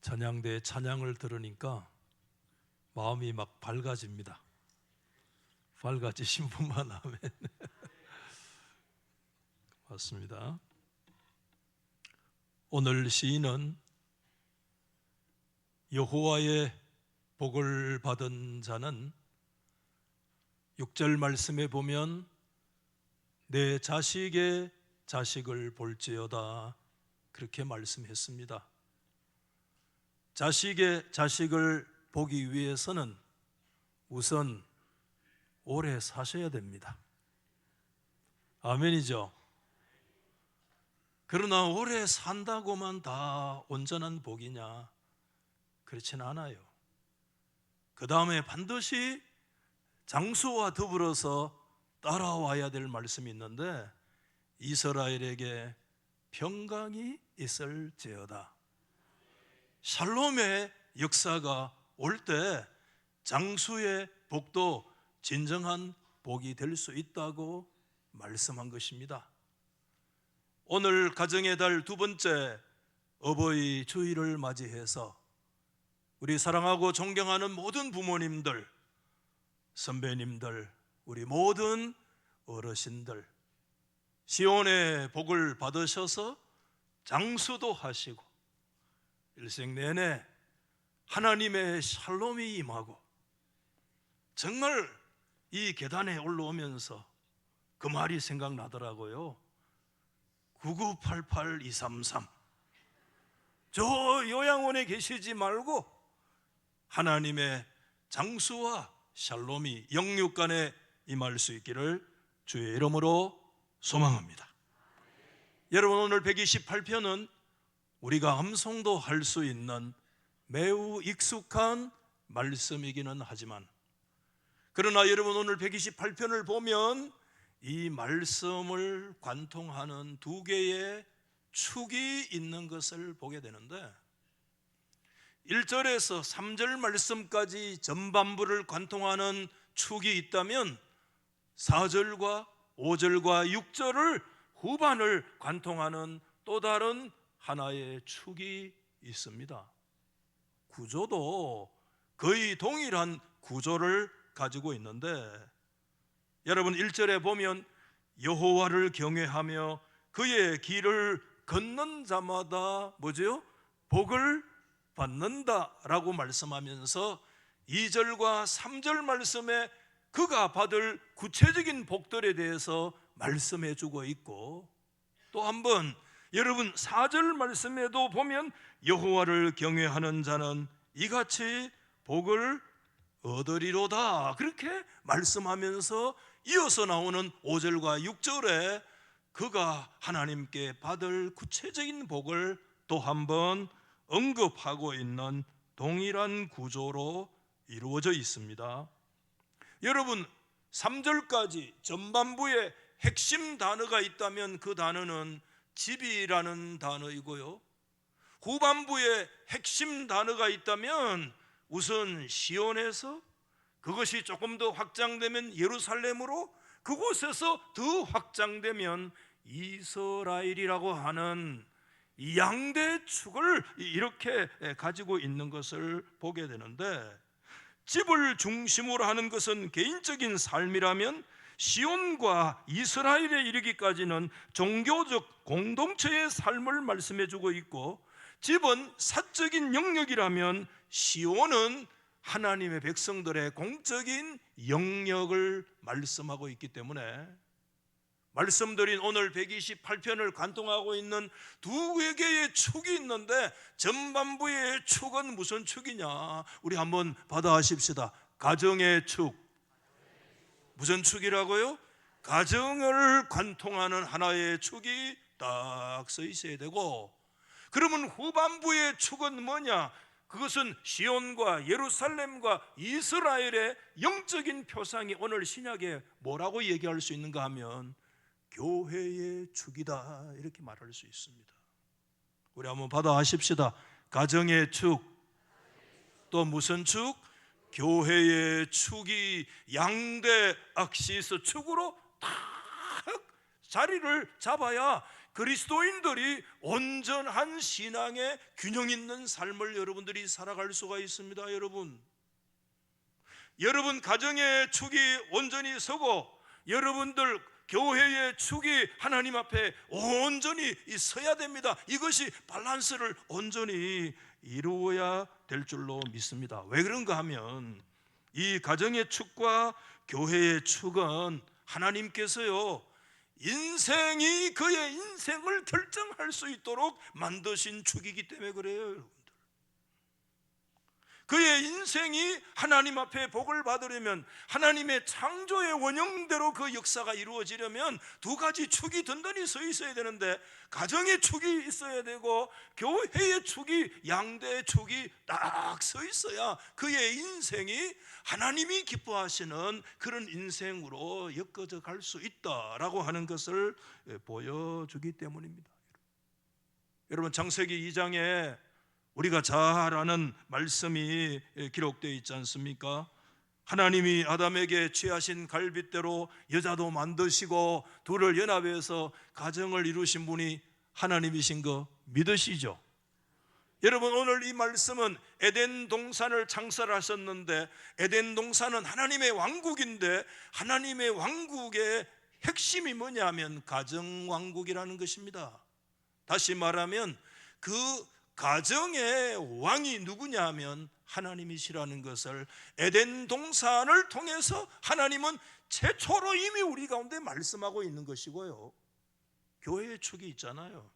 찬양대의 찬양을 들으니까 마음이 막 밝아집니다. 밝아지신 분만 하면 맞습니다. 오늘 시인은 여호와의 복을 받은 자는 6절 말씀에 보면 내 자식의 자식을 볼지어다 그렇게 말씀했습니다. 자식의 자식을 보기 위해서는 우선 오래 사셔야 됩니다. 아멘이죠. 그러나 오래 산다고만 다 온전한 복이냐? 그렇지는 않아요. 그 다음에 반드시 장수와 더불어서 따라와야 될 말씀이 있는데, 이스라엘에게 평강이 있을지어다. 샬롬의 역사가 올 때 장수의 복도 진정한 복이 될 수 있다고 말씀한 것입니다. 오늘 가정의 달 두 번째 어버이 주일을 맞이해서 우리 사랑하고 존경하는 모든 부모님들, 선배님들, 우리 모든 어르신들, 시온의 복을 받으셔서 장수도 하시고 일생 내내 하나님의 샬롬이 임하고, 정말 이 계단에 올라오면서 그 말이 생각나더라고요. 9988233, 저 요양원에 계시지 말고 하나님의 장수와 샬롬이 영육간에 임할 수 있기를 주의 이름으로 소망합니다. 여러분, 오늘 128편은 우리가 암송도 할 수 있는 매우 익숙한 말씀이기는 하지만, 그러나 여러분, 오늘 128편을 보면 이 말씀을 관통하는 두 개의 축이 있는 것을 보게 되는데, 1절에서 3절 말씀까지 전반부를 관통하는 축이 있다면 4절과 5절과 6절을 후반을 관통하는 또 다른 하나의 축이 있습니다. 구조도 거의 동일한 구조를 가지고 있는데, 여러분 1절에 보면 여호와를 경외하며 그의 길을 걷는 자마다 뭐죠? 복을 받는다라고 말씀하면서 2절과 3절 말씀에 그가 받을 구체적인 복들에 대해서 말씀해 주고 있고, 또 한번 여러분 4절 말씀에도 보면 여호와를 경외하는 자는 이같이 복을 얻으리로다 그렇게 말씀하면서 이어서 나오는 5절과 6절에 그가 하나님께 받을 구체적인 복을 또 한번 언급하고 있는 동일한 구조로 이루어져 있습니다. 여러분, 3절까지 전반부에 핵심 단어가 있다면 그 단어는 집이라는 단어이고요, 후반부에 핵심 단어가 있다면 우선 시온에서, 그것이 조금 더 확장되면 예루살렘으로, 그곳에서 더 확장되면 이스라엘이라고 하는 이 양대 축을 이렇게 가지고 있는 것을 보게 되는데, 집을 중심으로 하는 것은 개인적인 삶이라면 시온과 이스라엘에 이르기까지는 종교적 공동체의 삶을 말씀해 주고 있고, 집은 사적인 영역이라면 시온은 하나님의 백성들의 공적인 영역을 말씀하고 있기 때문에, 말씀드린 오늘 128편을 관통하고 있는 두 개의 축이 있는데, 전반부의 축은 무슨 축이냐? 우리 한번 받아하십시다. 가정의 축. 무슨 축이라고요? 가정을 관통하는 하나의 축이 딱 서 있어야 되고, 그러면 후반부의 축은 뭐냐? 그것은 시온과 예루살렘과 이스라엘의 영적인 표상이 오늘 신약에 뭐라고 얘기할 수 있는가 하면 교회의 축이다 이렇게 말할 수 있습니다. 우리 한번 받아하십시다. 가정의 축, 또 무슨 축? 교회의 축이 양대 악시스 축으로 딱 자리를 잡아야 그리스도인들이 온전한 신앙의 균형 있는 삶을 여러분들이 살아갈 수가 있습니다. 여러분 가정의 축이 온전히 서고 여러분들 교회의 축이 하나님 앞에 온전히 서야 됩니다. 이것이 밸런스를 온전히 이루어야 될 줄로 믿습니다. 왜 그런가 하면 이 가정의 축과 교회의 축은 하나님께서요, 인생이 그의 인생을 결정할 수 있도록 만드신 축이기 때문에 그래요. 여러분들, 그의 인생이 하나님 앞에 복을 받으려면, 하나님의 창조의 원형대로 그 역사가 이루어지려면 두 가지 축이 든든히 서 있어야 되는데, 가정의 축이 있어야 되고 교회의 축이, 양대의 축이 딱 서 있어야 그의 인생이 하나님이 기뻐하시는 그런 인생으로 엮어져 갈 수 있다라고 하는 것을 보여주기 때문입니다. 여러분, 창세기 2장에 우리가 잘 아는 말씀이 기록되어 있지 않습니까? 하나님이 아담에게 취하신 갈빗대로 여자도 만드시고 둘을 연합해서 가정을 이루신 분이 하나님이신 거 믿으시죠? 여러분, 오늘 이 말씀은 에덴 동산을 창설하셨는데, 에덴 동산은 하나님의 왕국인데, 하나님의 왕국의 핵심이 뭐냐면 가정왕국이라는 것입니다. 다시 말하면 그 가정의 왕이 누구냐 하면 하나님이시라는 것을 에덴 동산을 통해서 하나님은 최초로 이미 우리 가운데 말씀하고 있는 것이고요. 교회의 축이 있잖아요.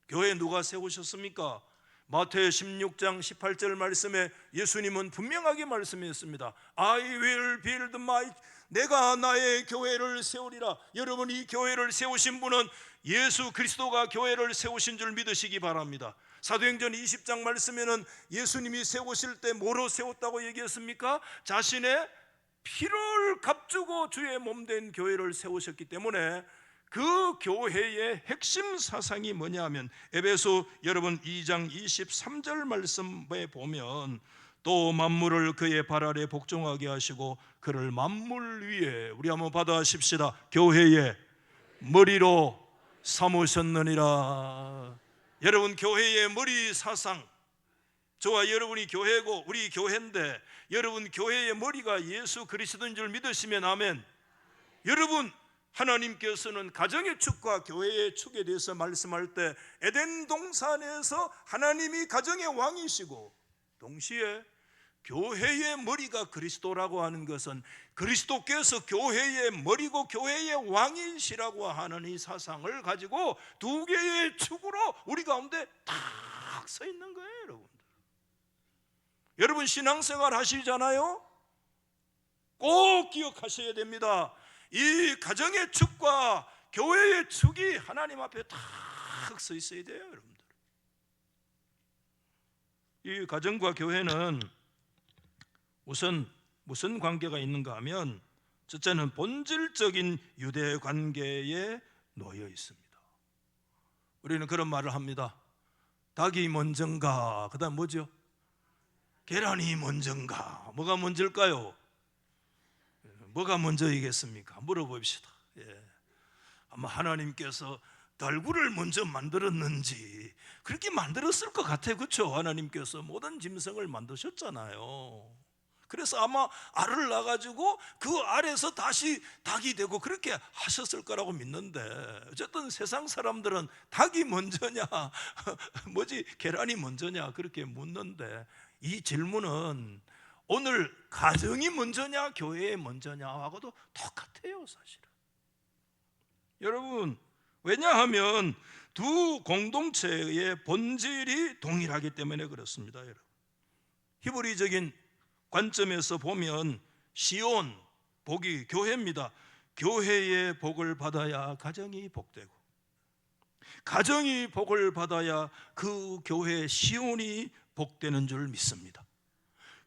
교회 누가 세우셨습니까? 마태의 16장 18절 말씀에 예수님은 분명하게 말씀했습니다. I will build my, 내가 나의 교회를 세우리라. 여러분, 이 교회를 세우신 분은 예수 그리스도가 교회를 세우신 줄 믿으시기 바랍니다. 사도행전 20장 말씀에는 예수님이 세우실 때 뭐로 세웠다고 얘기했습니까? 자신의 피를 값주고 주의 몸된 교회를 세우셨기 때문에 그 교회의 핵심 사상이 뭐냐 하면 에베소 여러분 2장 23절 말씀에 보면 또 만물을 그의 발 아래 복종하게 하시고 그를 만물 위에, 우리 한번 받아십시다, 교회의 머리로 삼으셨느니라. 여러분, 교회의 머리 사상, 저와 여러분이 교회고 우리 교회인데 여러분 교회의 머리가 예수 그리스도인 줄 믿으시면 아멘. 여러분, 하나님께서는 가정의 축과 교회의 축에 대해서 말씀할 때 에덴 동산에서 하나님이 가정의 왕이시고 동시에 교회의 머리가 그리스도라고 하는 것은 그리스도께서 교회의 머리고 교회의 왕이시라고 하는 이 사상을 가지고 두 개의 축으로 우리 가운데 딱 서 있는 거예요. 여러분들, 여러분 신앙생활 하시잖아요. 꼭 기억하셔야 됩니다. 이 가정의 축과 교회의 축이 하나님 앞에 딱 서 있어야 돼요. 여러분들, 이 가정과 교회는 우선 무슨 관계가 있는가 하면 첫째는 본질적인 유대 관계에 놓여 있습니다. 우리는 그런 말을 합니다. 닭이 먼저인가, 그 다음 뭐죠? 계란이 먼저인가? 뭐가 먼저일까요? 뭐가 먼저이겠습니까? 물어봅시다. 아마 하나님께서 달구를 먼저 만들었는지 그렇게 만들었을 것 같아요. 그렇죠? 하나님께서 모든 짐승을 만드셨잖아요. 그래서 아마 알을 낳아가지고 그 알에서 다시 닭이 되고 그렇게 하셨을 거라고 믿는데, 어쨌든 세상 사람들은 닭이 먼저냐 뭐지 계란이 먼저냐 그렇게 묻는데, 이 질문은 오늘 가정이 먼저냐 교회에 먼저냐하고도 똑같아요. 사실은 여러분, 왜냐하면 두 공동체의 본질이 동일하기 때문에 그렇습니다. 여러분, 히브리적인 관점에서 보면 시온, 복이 교회입니다. 교회의 복을 받아야 가정이 복되고, 가정이 복을 받아야 그 교회 시온이 복되는 줄 믿습니다.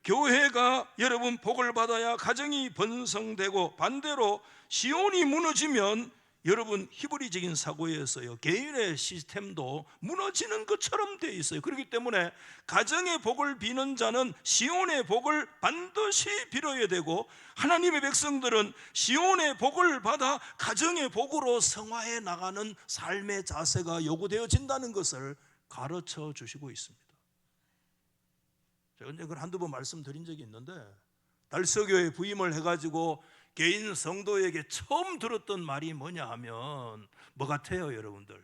교회가 여러분 복을 받아야 가정이 번성되고, 반대로 시온이 무너지면 여러분 히브리적인 사고에서요, 개인의 시스템도 무너지는 것처럼 되어 있어요. 그렇기 때문에 가정의 복을 비는 자는 시온의 복을 반드시 빌어야 되고, 하나님의 백성들은 시온의 복을 받아 가정의 복으로 성화해 나가는 삶의 자세가 요구되어진다는 것을 가르쳐 주시고 있습니다. 제가 그걸 한두 번 말씀드린 적이 있는데, 달서교회 부임을 해가지고 개인 성도에게 처음 들었던 말이 뭐냐 하면 뭐 같아요 여러분들?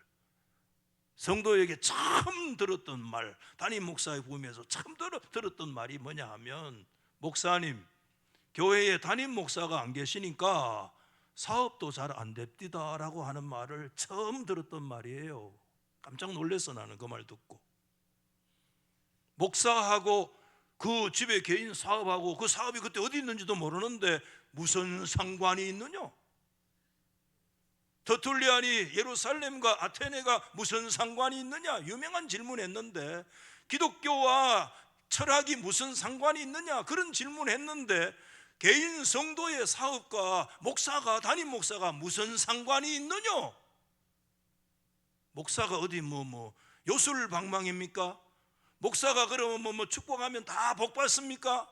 성도에게 처음 들었던 말, 담임 목사의 부임에서 처음 들었던 말이 뭐냐 하면, 목사님, 교회에 담임 목사가 안 계시니까 사업도 잘 안 됩니다 라고 하는 말을 처음 들었던 말이에요. 깜짝 놀랐어 나는 그 말 듣고. 목사하고 그 집에 개인 사업하고 그 사업이 그때 어디 있는지도 모르는데 무슨 상관이 있느냐? 터툴리안이 예루살렘과 아테네가 무슨 상관이 있느냐? 유명한 질문했는데, 기독교와 철학이 무슨 상관이 있느냐? 그런 질문했는데, 개인 성도의 사업과 목사가, 담임 목사가 무슨 상관이 있느냐? 목사가 어디 요술방망입니까? 목사가 그러면 축복하면 다 복 받습니까?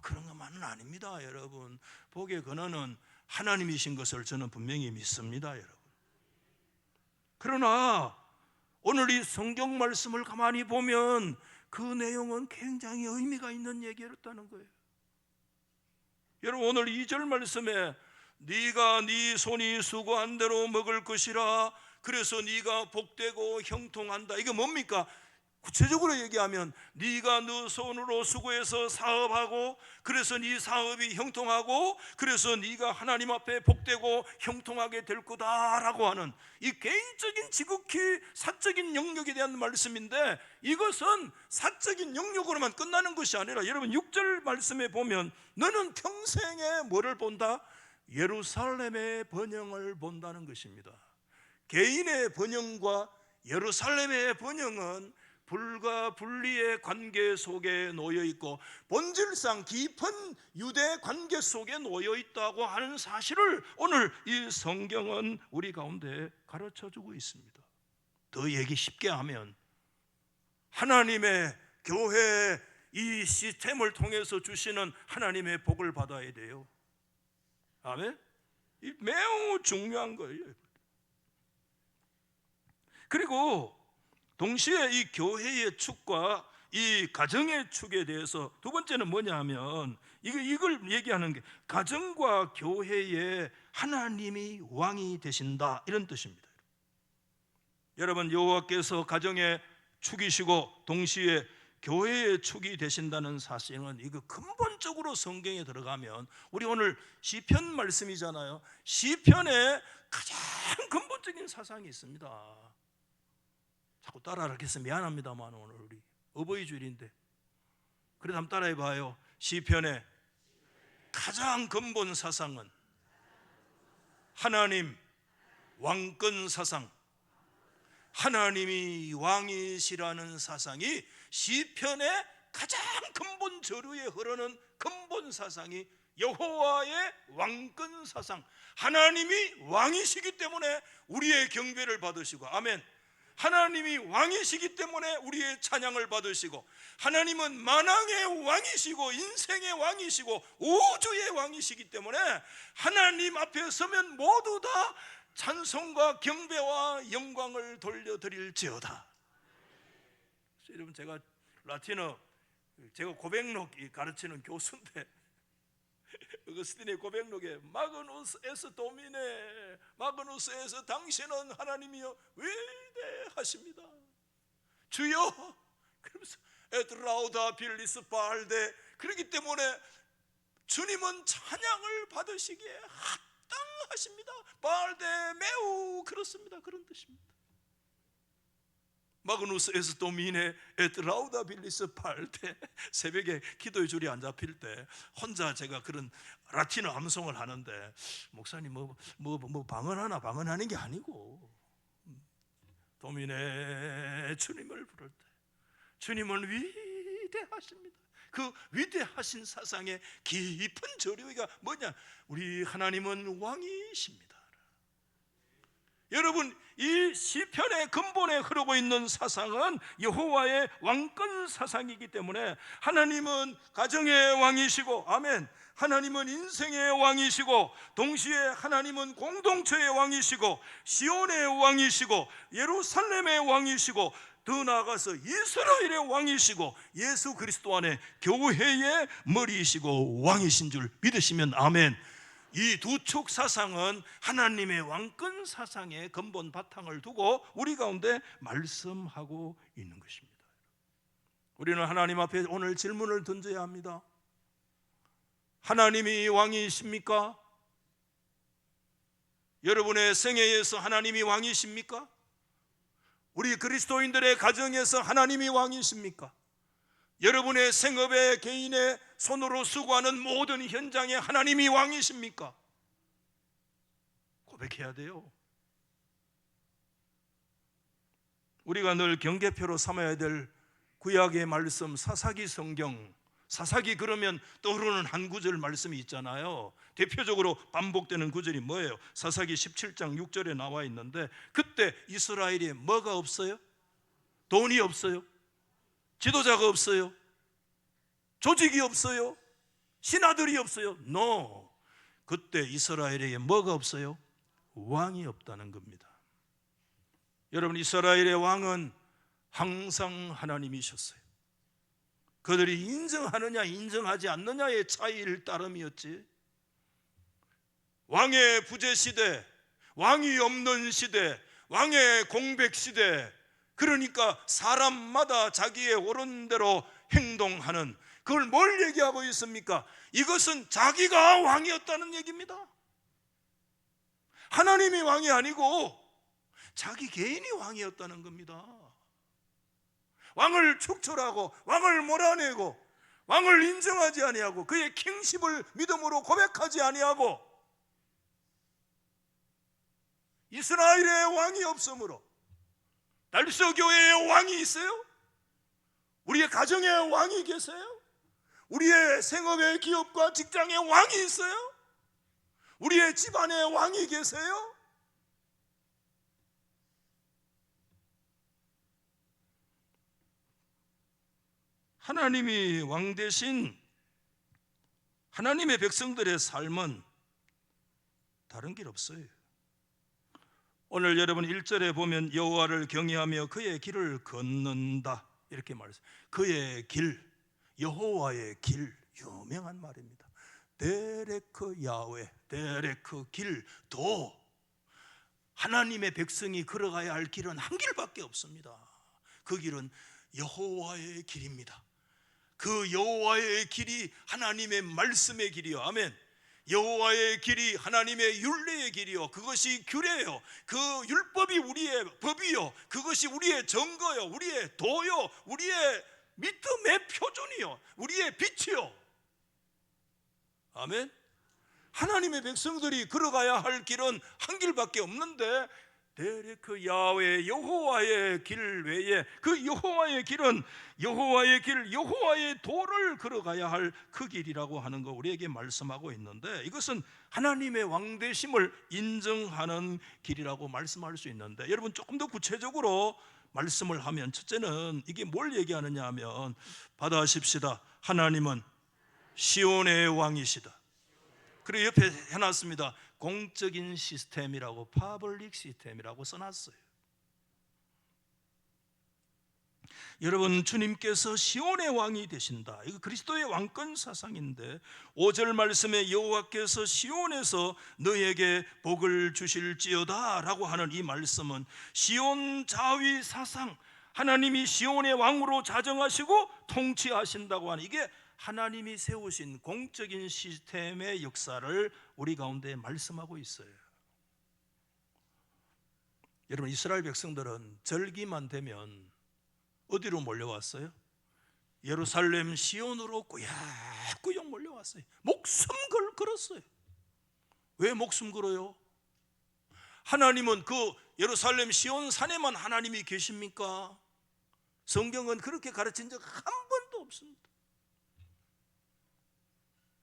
그런 것만은 아닙니다 여러분. 복의 근원은 하나님이신 것을 저는 분명히 믿습니다 여러분. 그러나 오늘 이 성경 말씀을 가만히 보면 그 내용은 굉장히 의미가 있는 얘기였다는 거예요. 여러분, 오늘 2절 말씀에 네가 네 손이 수고한 대로 먹을 것이라, 그래서 네가 복되고 형통한다. 이게 뭡니까? 구체적으로 얘기하면 네가 네 손으로 수고해서 사업하고, 그래서 네 사업이 형통하고, 그래서 네가 하나님 앞에 복되고 형통하게 될 거다라고 하는 이 개인적인 지극히 사적인 영역에 대한 말씀인데, 이것은 사적인 영역으로만 끝나는 것이 아니라, 여러분 6절 말씀에 보면 너는 평생에 뭐를 본다? 예루살렘의 번영을 본다는 것입니다. 개인의 번영과 예루살렘의 번영은 불과 분리의 관계 속에 놓여 있고, 본질상 깊은 유대 관계 속에 놓여 있다고 하는 사실을 오늘 이 성경은 우리 가운데 가르쳐 주고 있습니다. 더 얘기 쉽게 하면, 하나님의 교회 이 시스템을 통해서 주시는 하나님의 복을 받아야 돼요. 아멘? 이 매우 중요한 거예요. 그리고 동시에 이 교회의 축과 이 가정의 축에 대해서 두 번째는 뭐냐 하면, 이걸 얘기하는 게 가정과 교회에 하나님이 왕이 되신다, 이런 뜻입니다. 여러분, 여호와께서 가정의 축이시고 동시에 교회의 축이 되신다는 사실은, 이거 근본적으로 성경에 들어가면, 우리 오늘 시편 말씀이잖아요. 시편에 가장 근본적인 사상이 있습니다. 자꾸 따라하겠어 미안합니다만 오늘 우리 어버이 주일인데 그래도 한번 따라해 봐요. 시편의 가장 근본 사상은 하나님 왕권 사상, 하나님이 왕이시라는 사상이 시편의 가장 근본 저류에 흐르는 근본 사상이 여호와의 왕권 사상, 하나님이 왕이시기 때문에 우리의 경배를 받으시고, 아멘. 하나님이 왕이시기 때문에 우리의 찬양을 받으시고, 하나님은 만왕의 왕이시고 인생의 왕이시고 우주의 왕이시기 때문에 하나님 앞에 서면 모두 다 찬송과 경배와 영광을 돌려드릴지어다. 여러분, 제가 라틴어, 제가 고백록 가르치는 교수인데, 어거스틴의 고백록에 마그누스 에스 도미네, 마그누스 에스 당신은 하나님이여 위대하십니다. 주여, 그러면서 에드라우다 빌리스 발데, 그렇기 때문에 주님은 찬양을 받으시기에 합당하십니다. 발데 매우 그렇습니다. 그런 뜻입니다. 마그누스 에스 도미네 에드라우다 빌리스 발데, 새벽에 기도의 줄이 안 잡힐 때 혼자 제가 그런 라틴어 암송을 하는데, 목사님 방언하나, 방언하는 게 아니고 도미네 주님을 부를 때 주님은 위대하십니다. 그 위대하신 사상의 깊은 저류가 뭐냐? 우리 하나님은 왕이십니다. 여러분, 이 시편의 근본에 흐르고 있는 사상은 여호와의 왕권 사상이기 때문에 하나님은 가정의 왕이시고, 아멘, 하나님은 인생의 왕이시고, 동시에 하나님은 공동체의 왕이시고, 시온의 왕이시고, 예루살렘의 왕이시고, 더 나아가서 이스라엘의 왕이시고, 예수 그리스도 안에 교회의 머리이시고 왕이신 줄 믿으시면 아멘. 이 두 축 사상은 하나님의 왕권 사상의 근본 바탕을 두고 우리 가운데 말씀하고 있는 것입니다. 우리는 하나님 앞에 오늘 질문을 던져야 합니다. 하나님이 왕이십니까? 여러분의 생애에서 하나님이 왕이십니까? 우리 그리스도인들의 가정에서 하나님이 왕이십니까? 여러분의 생업에 개인의 손으로 수고하는 모든 현장에 하나님이 왕이십니까? 고백해야 돼요. 우리가 늘 경계표로 삼아야 될 구약의 말씀, 사사기 성경, 사사기 그러면 떠오르는 한 구절 말씀이 있잖아요. 대표적으로 반복되는 구절이 뭐예요? 사사기 17장 6절에 나와 있는데, 그때 이스라엘에 뭐가 없어요? 돈이 없어요. 지도자가 없어요. 조직이 없어요. 신하들이 없어요. No. 그때 이스라엘에 뭐가 없어요? 왕이 없다는 겁니다. 여러분, 이스라엘의 왕은 항상 하나님이셨어요. 그들이 인정하느냐 인정하지 않느냐의 차이일 따름이었지, 왕의 부재 시대, 왕이 없는 시대, 왕의 공백 시대, 그러니까 사람마다 자기의 옳은 대로 행동하는, 그걸 뭘 얘기하고 있습니까? 이것은 자기가 왕이었다는 얘기입니다. 하나님이 왕이 아니고 자기 개인이 왕이었다는 겁니다. 왕을 축출하고 왕을 몰아내고 왕을 인정하지 아니하고 그의 킹십을 믿음으로 고백하지 아니하고 이스라엘의 왕이 없으므로 달서 교회의 왕이 있어요? 우리의 가정의 왕이 계세요? 우리의 생업의 기업과 직장의 왕이 있어요? 우리의 집안의 왕이 계세요? 하나님이 왕 대신 하나님의 백성들의 삶은 다른 길 없어요. 오늘 여러분 1절에 보면 여호와를 경외하며 그의 길을 걷는다 이렇게 말했어요. 그의 길, 여호와의 길, 유명한 말입니다. 데레크 야훼, 데레크 길도, 하나님의 백성이 걸어가야 할 길은 한 길밖에 없습니다. 그 길은 여호와의 길입니다. 그 여호와의 길이 하나님의 말씀의 길이요, 아멘. 여호와의 길이 하나님의 율례의 길이요, 그것이 규례요, 그 율법이 우리의 법이요, 그것이 우리의 증거요, 우리의 도요, 우리의 믿음의 표준이요, 우리의 빛이요, 아멘. 하나님의 백성들이 걸어가야 할 길은 한 길밖에 없는데, 데레크 야훼, 여호와의 길 외에 그 여호와의 길은 여호와의 길, 여호와의 도를 걸어가야 할 그 길이라고 하는 거 우리에게 말씀하고 있는데, 이것은 하나님의 왕되심을 인정하는 길이라고 말씀할 수 있는데, 여러분 조금 더 구체적으로 말씀을 하면, 첫째는 이게 뭘 얘기하느냐 하면, 받아십시다. 하나님은 시온의 왕이시다. 그리고 옆에 해놨습니다. 공적인 시스템이라고, 파블릭 시스템이라고 써놨어요. 여러분, 주님께서 시온의 왕이 되신다, 이거 그리스도의 왕권 사상인데, 5절 말씀에 여호와께서 시온에서 너에게 복을 주실지어다 라고 하는 이 말씀은 시온 자위 사상, 하나님이 시온의 왕으로 자정하시고 통치하신다고 하는, 이게 하나님이 세우신 공적인 시스템의 역사를 우리 가운데 말씀하고 있어요. 여러분, 이스라엘 백성들은 절기만 되면 어디로 몰려왔어요? 예루살렘 시온으로 꾸역꾸역 몰려왔어요. 목숨 걸었어요. 왜 목숨 걸어요? 하나님은 그 예루살렘 시온 산에만 하나님이 계십니까? 성경은 그렇게 가르친 적 한 번도 없습니다.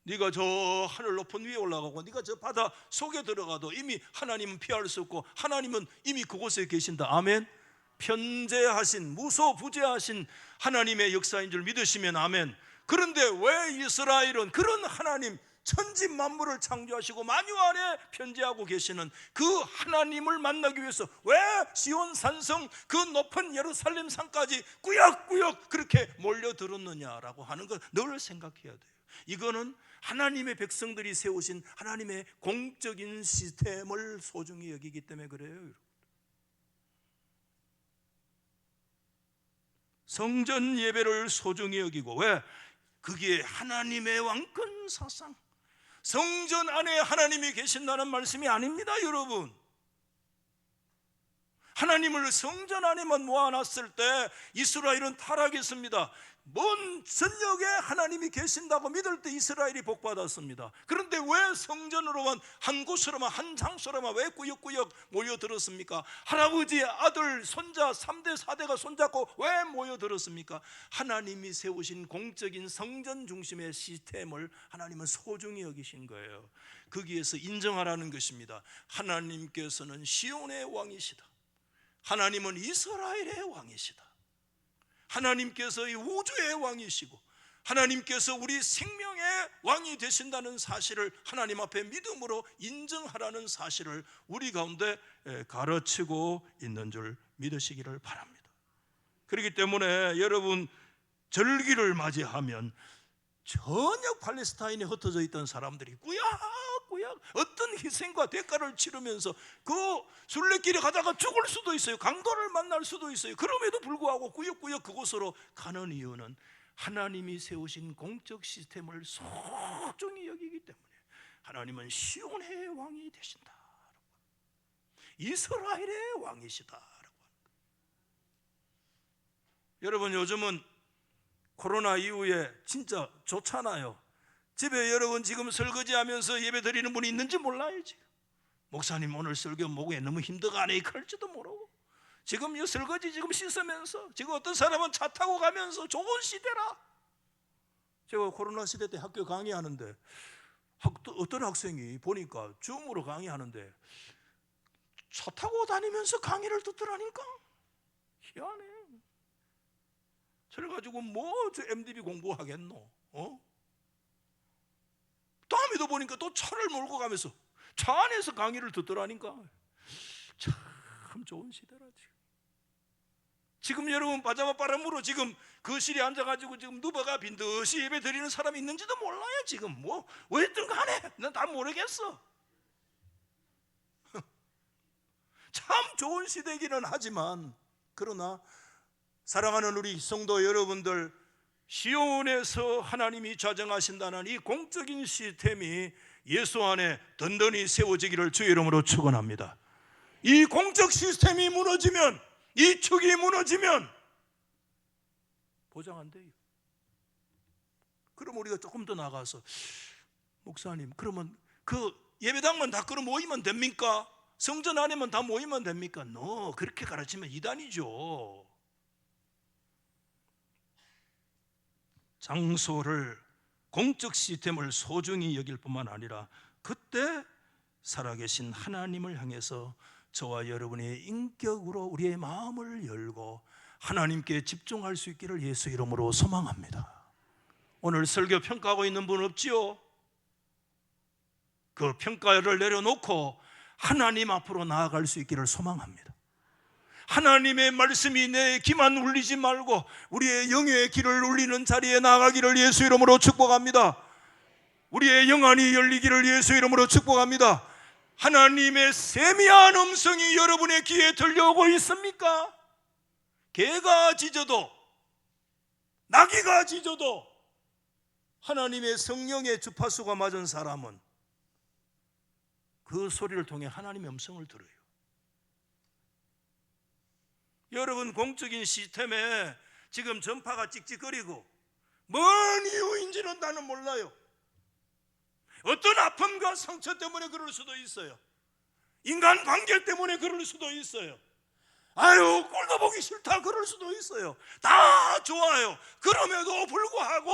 네가 저 하늘 높은 위에 올라가고 네가 저 바다 속에 들어가도 이미 하나님은 피할 수 없고 하나님은 이미 그곳에 계신다. 아멘. 편재하신, 무소부재하신 하나님의 역사인 줄 믿으시면 아멘. 그런데 왜 이스라엘은 그런 하나님, 천지 만물을 창조하시고 만유 안에 편재하고 계시는 그 하나님을 만나기 위해서 왜 시온 산성 그 높은 예루살렘 산까지 꾸역꾸역 그렇게 몰려들었느냐라고 하는 걸 늘 생각해야 돼요. 이거는 하나님의 백성들이 세우신 하나님의 공적인 시스템을 소중히 여기기 때문에 그래요. 성전 예배를 소중히 여기고, 왜? 그게 하나님의 왕권 사상, 성전 안에 하나님이 계신다는 말씀이 아닙니다. 여러분, 하나님을 성전 안에만 모아놨을 때 이스라엘은 타락했습니다. 먼 전역에 하나님이 계신다고 믿을 때 이스라엘이 복받았습니다. 그런데 왜 성전으로만, 한 곳으로만, 한 장소로만 왜 꾸역꾸역 모여들었습니까? 할아버지, 아들, 손자 3대 4대가 손잡고 왜 모여들었습니까? 하나님이 세우신 공적인 성전 중심의 시스템을 하나님은 소중히 여기신 거예요. 거기에서 인정하라는 것입니다. 하나님께서는 시온의 왕이시다. 하나님은 이스라엘의 왕이시다. 하나님께서 이 우주의 왕이시고 하나님께서 우리 생명의 왕이 되신다는 사실을 하나님 앞에 믿음으로 인정하라는 사실을 우리 가운데 가르치고 있는 줄 믿으시기를 바랍니다. 그렇기 때문에 여러분, 절기를 맞이하면 전혀 팔레스타인에 흩어져 있던 사람들이 꾸역꾸역 어떤 희생과 대가를 치르면서 그 순례길에 가다가 죽을 수도 있어요. 강도를 만날 수도 있어요. 그럼에도 불구하고 꾸역꾸역 그곳으로 가는 이유는 하나님이 세우신 공적 시스템을 소중히 여기기 때문에 하나님은 시온의 왕이 되신다, 이스라엘의 왕이시다라고 합니다. 여러분, 요즘은 코로나 이후에 진짜 좋잖아요. 집에 여러분 지금 설거지하면서 예배 드리는 분이 있는지 몰라요. 지금 목사님 오늘 설교 목에 너무 힘들어가네 그럴지도 모르고, 지금 이 설거지 지금 씻으면서, 지금 어떤 사람은 차 타고 가면서 좋은 시대라. 제가 코로나 시대 때 학교 강의하는데 어떤 학생이 보니까 줌으로 강의하는데 차 타고 다니면서 강의를 듣더라니까. 희한해. 그래가지고 뭐 저 MDB 공부하겠노? 다음에도 보니까 또 차를 몰고 가면서 차 안에서 강의를 듣더라니까. 참 좋은 시대라. 지금 여러분 빠자마 빠람으로 지금 거실에 앉아가지고 지금 누버가 빈듯이 예배 드리는 사람이 있는지도 몰라요. 지금 뭐 왜든 간에 난 다 모르겠어. 참 좋은 시대기는 하지만, 그러나 사랑하는 우리 성도 여러분들, 시온에서 하나님이 좌정하신다는 이 공적인 시스템이 예수 안에 든든히 세워지기를 주의 이름으로 축원합니다. 이 공적 시스템이 무너지면, 이 축이 무너지면 보장 안 돼요. 그럼 우리가 조금 더 나가서, 목사님 그러면 그 예배당만 다 끌어 모이면 됩니까? 성전 안에만 다 모이면 됩니까? No, 그렇게 가르치면 이단이죠. 장소를, 공적 시스템을 소중히 여길 뿐만 아니라 그때 살아계신 하나님을 향해서 저와 여러분의 인격으로 우리의 마음을 열고 하나님께 집중할 수 있기를 예수 이름으로 소망합니다. 오늘 설교 평가하고 있는 분 없지요? 그 평가를 내려놓고 하나님 앞으로 나아갈 수 있기를 소망합니다. 하나님의 말씀이 내 귀만 울리지 말고 우리의 영의 귀를 울리는 자리에 나아가기를 예수 이름으로 축복합니다. 우리의 영안이 열리기를 예수 이름으로 축복합니다. 하나님의 세미한 음성이 여러분의 귀에 들려오고 있습니까? 개가 짖어도, 나귀가 짖어도 하나님의 성령의 주파수가 맞은 사람은 그 소리를 통해 하나님의 음성을 들어요. 여러분, 공적인 시스템에 지금 전파가 찍찍거리고 뭔 이유인지는 나는 몰라요. 어떤 아픔과 상처 때문에 그럴 수도 있어요. 인간 관계 때문에 그럴 수도 있어요. 아유, 꼴도 보기 싫다 그럴 수도 있어요. 다 좋아요. 그럼에도 불구하고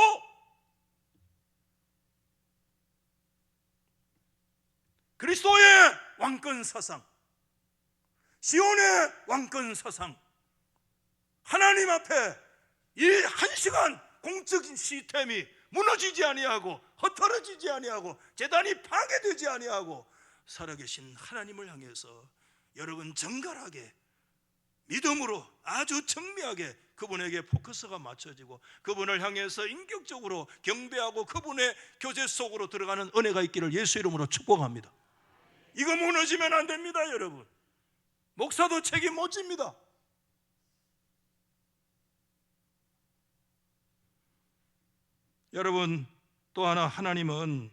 그리스도의 왕권 사상, 시온의 왕권 사상, 하나님 앞에 이 한 시간 공적인 시스템이 무너지지 아니하고 흩어지지 아니하고 제단이 파괴되지 아니하고 살아계신 하나님을 향해서 여러분 정갈하게 믿음으로 아주 정밀하게 그분에게 포커스가 맞춰지고 그분을 향해서 인격적으로 경배하고 그분의 교제 속으로 들어가는 은혜가 있기를 예수 이름으로 축복합니다. 이거 무너지면 안 됩니다. 여러분, 목사도 책임 못 집니다. 여러분, 또 하나, 하나님은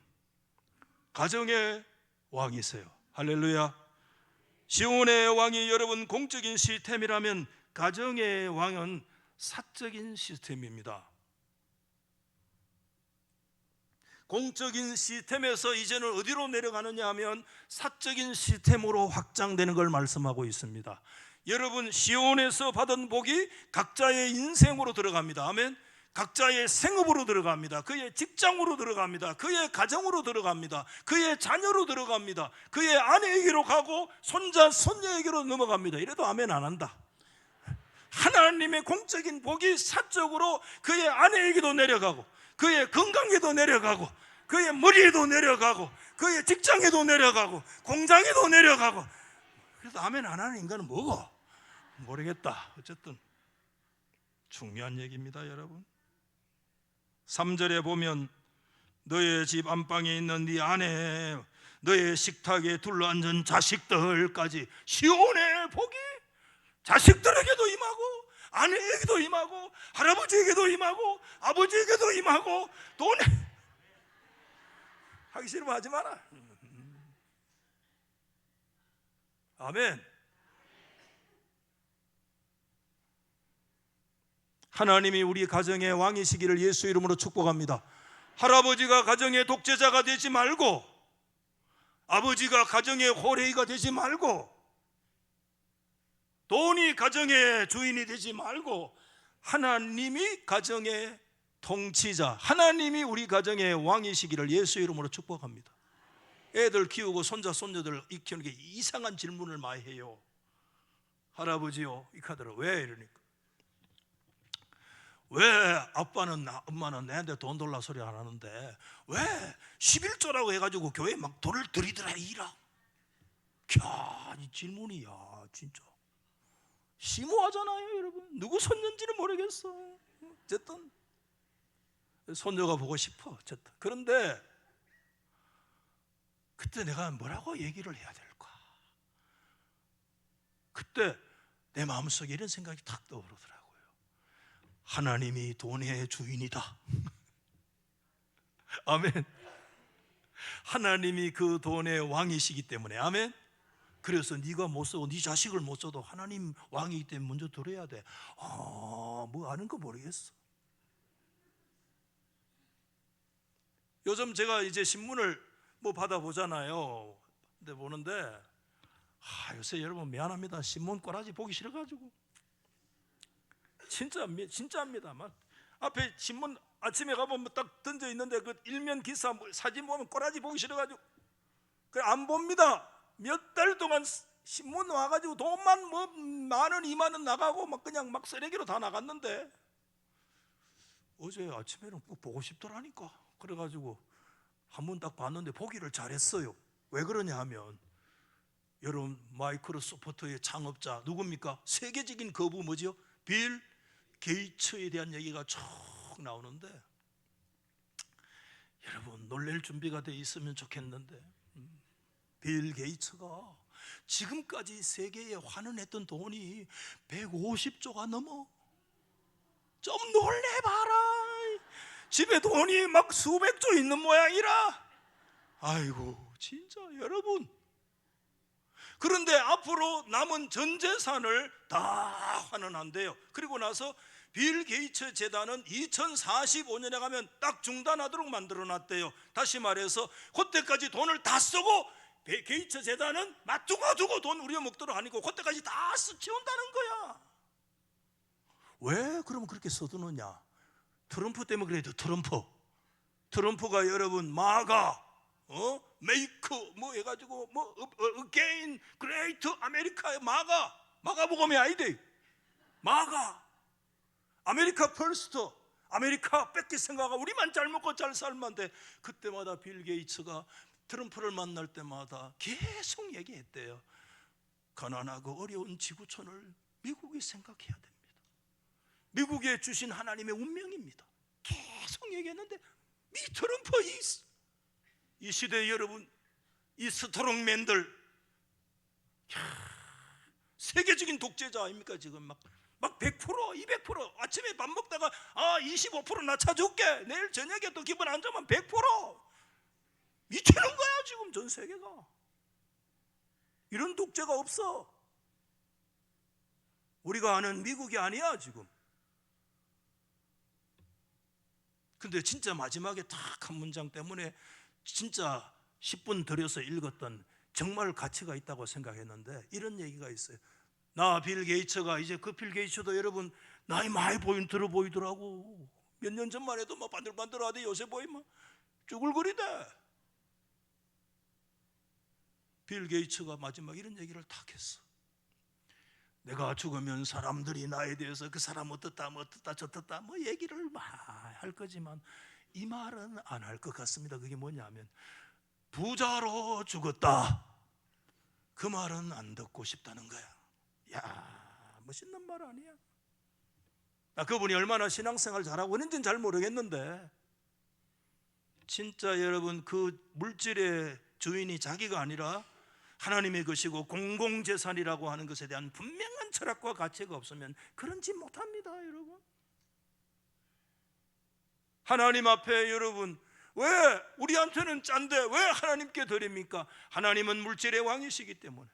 가정의 왕이세요. 할렐루야. 시온의 왕이 여러분 공적인 시스템이라면 가정의 왕은 사적인 시스템입니다. 공적인 시스템에서 이제는 어디로 내려가느냐 하면 사적인 시스템으로 확장되는 걸 말씀하고 있습니다. 여러분, 시온에서 받은 복이 각자의 인생으로 들어갑니다. 아멘. 각자의 생업으로 들어갑니다. 그의 직장으로 들어갑니다. 그의 가정으로 들어갑니다. 그의 자녀로 들어갑니다. 그의 아내에게로 가고 손자, 손녀에게로 넘어갑니다. 이래도 아멘 안 한다. 하나님의 공적인 복이 사적으로 그의 아내에게도 내려가고 그의 건강에도 내려가고 그의 머리에도 내려가고 그의 직장에도 내려가고 공장에도 내려가고. 그래도 아멘 안 하는 인간은 뭐고? 모르겠다. 어쨌든 중요한 얘기입니다. 여러분, 3절에 보면 너의 집 안방에 있는 네 아내, 너의 식탁에 둘러앉은 자식들까지 시온의 복이 자식들에게도 임하고 아내에게도 임하고 할아버지에게도 임하고 아버지에게도 임하고 돈에 하기 싫으면 하지 마라. 아멘. 하나님이 우리 가정의 왕이시기를 예수 이름으로 축복합니다. 할아버지가 가정의 독재자가 되지 말고 아버지가 가정의 호레이가 되지 말고 돈이 가정의 주인이 되지 말고 하나님이 가정의 통치자, 하나님이 우리 가정의 왕이시기를 예수 이름으로 축복합니다. 애들 키우고 손자 손녀들 키우는 게 이상한 질문을 많이 해요. 할아버지요, 이 카드로 왜 이러니까, 왜 아빠는 엄마는 내한테 돈 달라 소리 안 하는데 왜 11조라고 해가지고 교회에 막 돈을 들이더라 이라. 이 질문이야 진짜 심오하잖아요. 여러분, 누구 손녀인지는 모르겠어. 어쨌든 손녀가 보고 싶어. 어쨌든 그런데 그때 내가 뭐라고 얘기를 해야 될까? 그때 내 마음속에 이런 생각이 탁 떠오르더라고요. 하나님이 돈의 주인이다. 아멘. 하나님이 그 돈의 왕이시기 때문에. 아멘. 그래서 네가 못 써도, 네 자식을 못 써도 하나님 왕이기 때문에 먼저 들어야 돼. 뭐 아는 거 모르겠어. 요즘 제가 이제 신문을 뭐 받아보잖아요. 근데 보는데 요새 여러분 미안합니다. 신문 꼬라지 보기 싫어가지고 진짜입니다. 앞에 신문 아침에 가보면 딱 던져 있는데 그 일면 기사 사진 보면 꼬라지 보기 싫어가지고 그래 안 봅니다. 몇 달 동안 신문 와가지고 돈만 뭐 10,000원 20,000원 나가고 막 그냥 막 쓰레기로 다 나갔는데 어제 아침에는 꼭 보고 싶더라니까. 그래가지고 한번 딱 봤는데 보기를 잘했어요. 왜 그러냐 하면 여러분, 마이크로소프트의 창업자 누굽니까? 세계적인 거부 뭐죠? 빌 게이츠에 대한 얘기가 쭉 나오는데 여러분 놀랄 준비가 돼 있으면 좋겠는데 빌 게이츠가 지금까지 세계에 환원했던 돈이 150조가 넘어. 좀 놀래봐라. 집에 돈이 막 수백조 있는 모양이라. 아이고 진짜 여러분. 그런데 앞으로 남은 전 재산을 다 환원한대요. 그리고 나서 빌 게이츠 재단은 2045년에 가면 딱 중단하도록 만들어놨대요. 다시 말해서 그때까지 돈을 다 쓰고 게이츠 재단은 두고 돈 우려먹도록 하니까 그때까지 다 쓰치운다는 거야. 왜 그러면 그렇게 써두느냐? 트럼프 때문에 그래도 트럼프가 여러분 마가 메이크 뭐 해가지고 뭐 again great 아메리카의 마가복음이 아이데 아메리카 퍼스트, 아메리카 뺏길 생각하고 우리만 잘 먹고 잘 살면 돼. 그때마다 빌 게이츠가 트럼프를 만날 때마다 계속 얘기했대요. 가난하고 어려운 지구촌을 미국이 생각해야 됩니다. 미국에 주신 하나님의 운명입니다. 계속 얘기했는데 이 트럼프 이 시대 여러분, 이 스트롱맨들 세계적인 독재자 아닙니까? 지금 막 100%, 200% 아침에 밥 먹다가 25% 낮춰줄게, 내일 저녁에 또 기분 안 좋으면 100% 미치는 거야 지금 전 세계가. 이런 독재가 없어. 우리가 아는 미국이 아니야 지금. 근데 진짜 마지막에 딱 한 문장 때문에 진짜 10분 들여서 읽었던, 정말 가치가 있다고 생각했는데 이런 얘기가 있어요. 나 빌 게이츠가 이제 그 빌 게이츠도 여러분 나이 많이 들어 보이더라고. 몇 년 전만 해도 막 반들반들하대. 요새 보이면 쭈글거리대. 빌 게이츠가 마지막 이런 얘기를 딱 했어. 내가 죽으면 사람들이 나에 대해서 그 사람 어떻다 뭐 어떻다 저떻다 뭐 얘기를 막 할 거지만 이 말은 안 할 것 같습니다. 그게 뭐냐면 부자로 죽었다, 그 말은 안 듣고 싶다는 거야. 야, 멋있는 말 아니야? 그분이 얼마나 신앙생활 잘하고 있는지는 잘 모르겠는데 진짜 여러분 그 물질의 주인이 자기가 아니라 하나님의 것이고 공공재산이라고 하는 것에 대한 분명한 철학과 가치가 없으면 그런 짓 못합니다. 여러분, 하나님 앞에 여러분 왜 우리한테는 짠데 왜 하나님께 드립니까? 하나님은 물질의 왕이시기 때문에.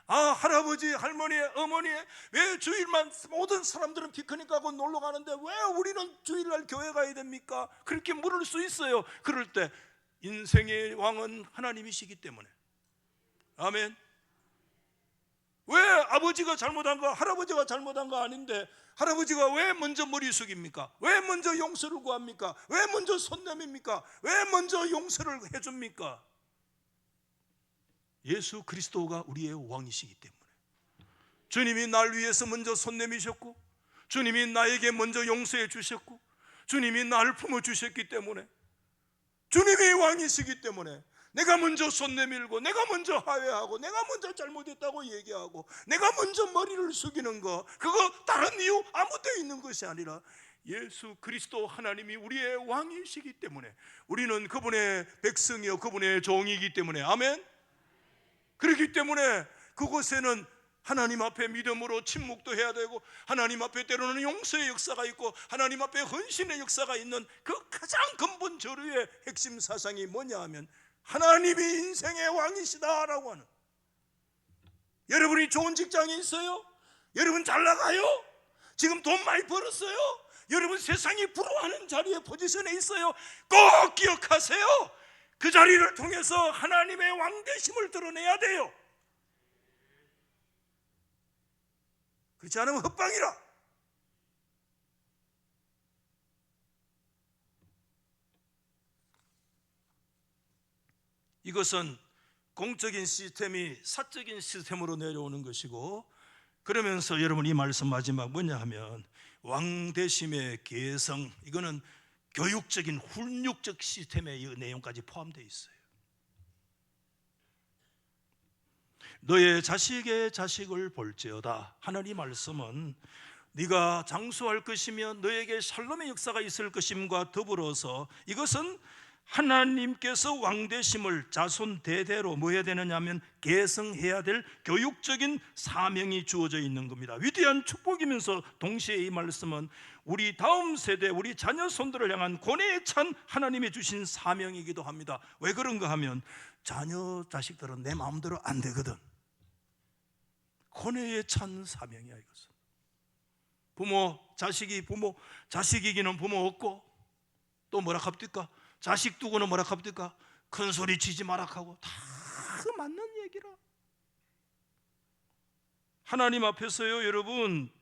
할아버지, 할머니, 어머니 왜 주일만 모든 사람들은 피크닉 가고 놀러 가는데 왜 우리는 주일날 교회 가야 됩니까? 그렇게 물을 수 있어요. 그럴 때 인생의 왕은 하나님이시기 때문에. 아멘. 왜 아버지가 잘못한 거, 할아버지가 잘못한 거 아닌데 할아버지가 왜 먼저 머리 숙입니까? 왜 먼저 용서를 구합니까? 왜 먼저 손 내밉니까? 왜 먼저 용서를 해줍니까? 예수 그리스도가 우리의 왕이시기 때문에. 주님이 날 위해서 먼저 손 내미셨고, 주님이 나에게 먼저 용서해 주셨고, 주님이 나를 품어주셨기 때문에, 주님이 왕이시기 때문에 내가 먼저 손 내밀고, 내가 먼저 화해하고, 내가 먼저 잘못했다고 얘기하고, 내가 먼저 머리를 숙이는 거, 그거 다른 이유 아무 데 있는 것이 아니라 예수 그리스도 하나님이 우리의 왕이시기 때문에, 우리는 그분의 백성이요 그분의 종이기 때문에. 아멘. 그렇기 때문에 그곳에는 하나님 앞에 믿음으로 침묵도 해야 되고, 하나님 앞에 때로는 용서의 역사가 있고, 하나님 앞에 헌신의 역사가 있는 그 가장 근본 절유의 핵심 사상이 뭐냐 하면 하나님이 인생의 왕이시다라고 하는. 여러분이 좋은 직장에 있어요? 여러분 잘 나가요? 지금 돈 많이 벌었어요? 여러분 세상이 부러워하는 자리에 포지션에 있어요? 꼭 기억하세요. 그 자리를 통해서 하나님의 왕되심을 드러내야 돼요. 그렇지 않으면 헛방이라. 이것은 공적인 시스템이 사적인 시스템으로 내려오는 것이고, 그러면서 여러분 이 말씀 마지막 뭐냐 하면 왕대심의 계성, 이거는 교육적인 훈육적 시스템의 이 내용까지 포함되어 있어요. 너의 자식의 자식을 볼지어다. 하나님 말씀은 네가 장수할 것이며 너에게 샬롬의 역사가 있을 것임과 더불어서 이것은 하나님께서 왕되심을 자손 대대로 뭐 해야 되느냐 하면 계승해야 될 교육적인 사명이 주어져 있는 겁니다. 위대한 축복이면서 동시에 이 말씀은 우리 다음 세대, 우리 자녀 손들을 향한 고뇌에 찬 하나님이 주신 사명이기도 합니다. 왜 그런가 하면 자녀 자식들은 내 마음대로 안 되거든. 고뇌에 찬 사명이야 이것은. 자식이기는 부모 없고, 또 뭐라 합니까? 자식 두고는 뭐라 합니까? 큰 소리 치지 마라 하고. 다 맞는 얘기라. 하나님 앞에서요 여러분,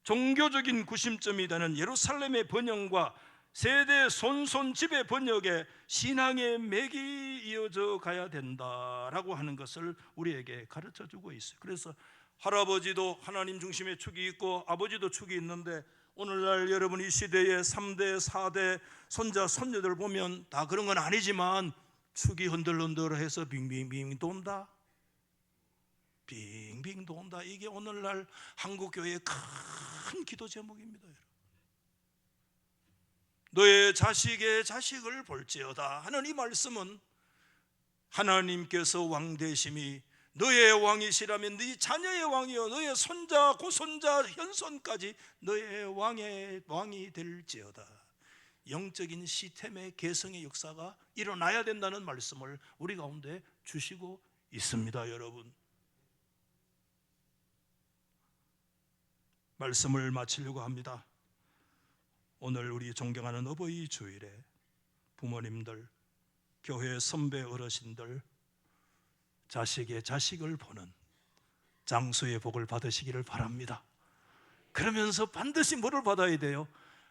종교적인 구심점이 되는 예루살렘의 번영과 세대 손손집의 번역에 신앙의 맥이 이어져 가야 된다라고 하는 것을 우리에게 가르쳐주고 있어요. 그래서 할아버지도 하나님 중심의 축이 있고 아버지도 축이 있는데, 오늘날 여러분 이 시대의 3대 4대 손자 손녀들 보면 다 그런 건 아니지만 축이 흔들흔들해서 빙빙빙 돈다, 빙빙 돈다. 이게 오늘날 한국교회의 큰 기도 제목입니다. 너의 자식의 자식을 볼지어다 하는 이 말씀은 하나님께서 왕 되심이 너의 왕이시라면 네 자녀의 왕이요 너의 손자 고손자 현손까지 너의 왕이 될지어다. 영적인 시스템의 개성의 역사가 일어나야 된다는 말씀을 우리 가운데 주시고 있습니다. 여러분, 말씀을 마치려고 합니다. 오늘 우리 존경하는 어버이 주일에 부모님들, 교회 선배 어르신들, 자식의 자식을 보는 장수의 복을 받으시기를 바랍니다. 그러면서 반드시 뭐를 받아야 돼요?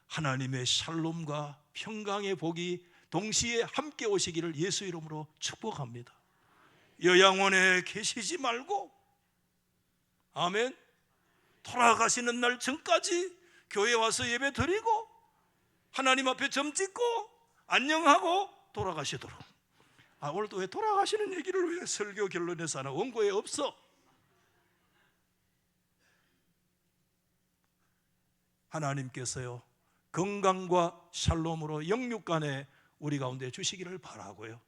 하나님의 샬롬과 평강의 복이 동시에 함께 오시기를 예수 이름으로 축복합니다. 요양원에 계시지 말고, 아멘, 돌아가시는 날 전까지 교회 와서 예배 드리고 하나님 앞에 점 찍고 안녕하고 돌아가시도록. 오늘도 왜 돌아가시는 얘기를 왜 설교 결론에서 하나? 원고에 없어. 하나님께서요 건강과 샬롬으로 영육 간에 우리 가운데 주시기를 바라고요.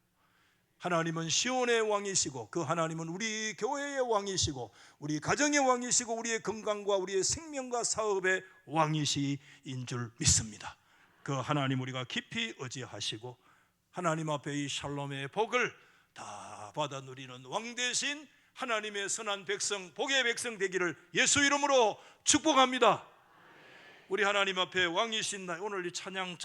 하나님은 시온의 왕이시고 그 하나님은 우리 교회의 왕이시고 우리 가정의 왕이시고 우리의 건강과 우리의 생명과 사업의 왕이신 줄 믿습니다. 그 하나님 우리가 깊이 의지하시고 하나님 앞에 이 샬롬의 복을 다 받아 누리는 왕 대신 하나님의 선한 백성, 복의 백성 되기를 예수 이름으로 축복합니다. 우리 하나님 앞에 왕이신 날 오늘 이 찬양